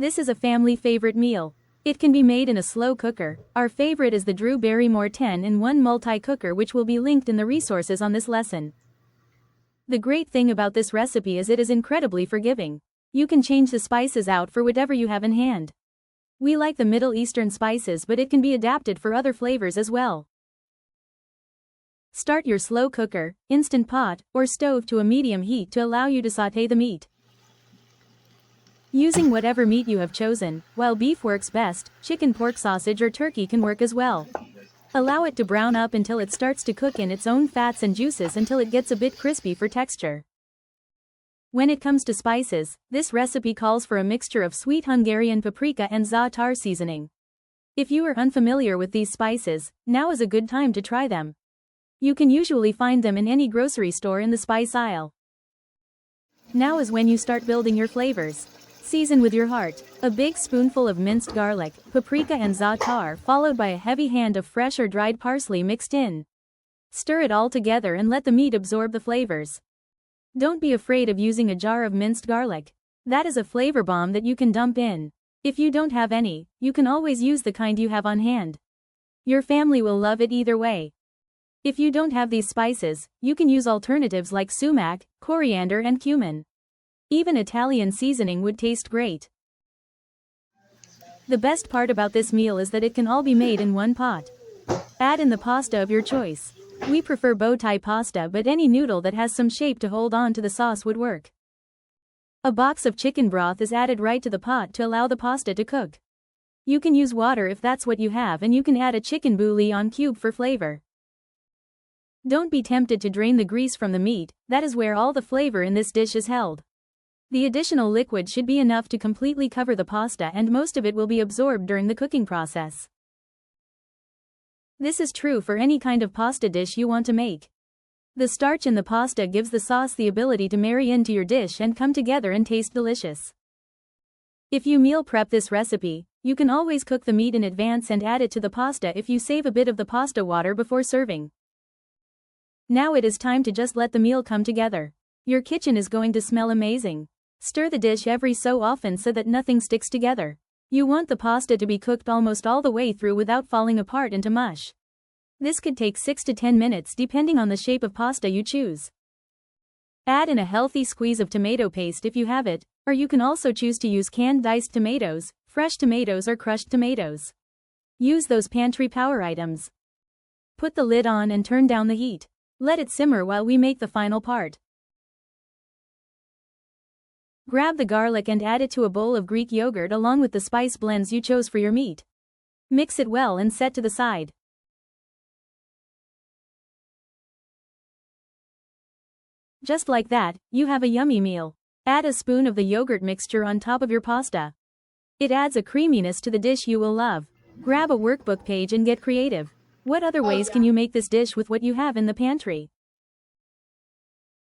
This is a family favorite meal. It can be made in a slow cooker. Our favorite is the Drew Barrymore 10-in-1 multi-cooker, which will be linked in the resources on this lesson. The great thing about this recipe is it is incredibly forgiving. You can change the spices out for whatever you have in hand. We like the Middle Eastern spices, but it can be adapted for other flavors as well. Start your slow cooker, instant pot, or stove to a medium heat to allow you to sauté the meat. Using whatever meat you have chosen, while beef works best, chicken, pork, sausage, or turkey can work as well. Allow it to brown up until it starts to cook in its own fats and juices until it gets a bit crispy for texture. When it comes to spices, this recipe calls for a mixture of sweet Hungarian paprika and za'atar seasoning. If you are unfamiliar with these spices, now is a good time to try them. You can usually find them in any grocery store in the spice aisle. Now is when you start building your flavors. Season with your heart. A big spoonful of minced garlic, paprika and za'atar, followed by a heavy hand of fresh or dried parsley mixed in. Stir it all together and let the meat absorb the flavors. Don't be afraid of using a jar of minced garlic. That is a flavor bomb that you can dump in. If you don't have any, you can always use the kind you have on hand. Your family will love it either way. If you don't have these spices, you can use alternatives like sumac, coriander and cumin. Even Italian seasoning would taste great. The best part about this meal is that it can all be made in one pot. Add in the pasta of your choice. We prefer bow tie pasta, but any noodle that has some shape to hold on to the sauce would work. A box of chicken broth is added right to the pot to allow the pasta to cook. You can use water if that's what you have, and you can add a chicken bouillon cube for flavor. Don't be tempted to drain the grease from the meat, that is where all the flavor in this dish is held. The additional liquid should be enough to completely cover the pasta, and most of it will be absorbed during the cooking process. This is true for any kind of pasta dish you want to make. The starch in the pasta gives the sauce the ability to marry into your dish and come together and taste delicious. If you meal prep this recipe, you can always cook the meat in advance and add it to the pasta if you save a bit of the pasta water before serving. Now it is time to just let the meal come together. Your kitchen is going to smell amazing. Stir the dish every so often so that nothing sticks together. You want the pasta to be cooked almost all the way through without falling apart into mush. This could take 6 to 10 minutes depending on the shape of pasta you choose. Add in a healthy squeeze of tomato paste if you have it, or you can also choose to use canned diced tomatoes, fresh tomatoes or crushed tomatoes. Use those pantry power items. Put the lid on and turn down the heat. Let it simmer while we make the final part. Grab the garlic and add it to a bowl of Greek yogurt along with the spice blends you chose for your meat. Mix it well and set to the side. Just like that, you have a yummy meal. Add a spoon of the yogurt mixture on top of your pasta. It adds a creaminess to the dish you will love. Grab a workbook page and get creative. What other ways can you make this dish with what you have in the pantry?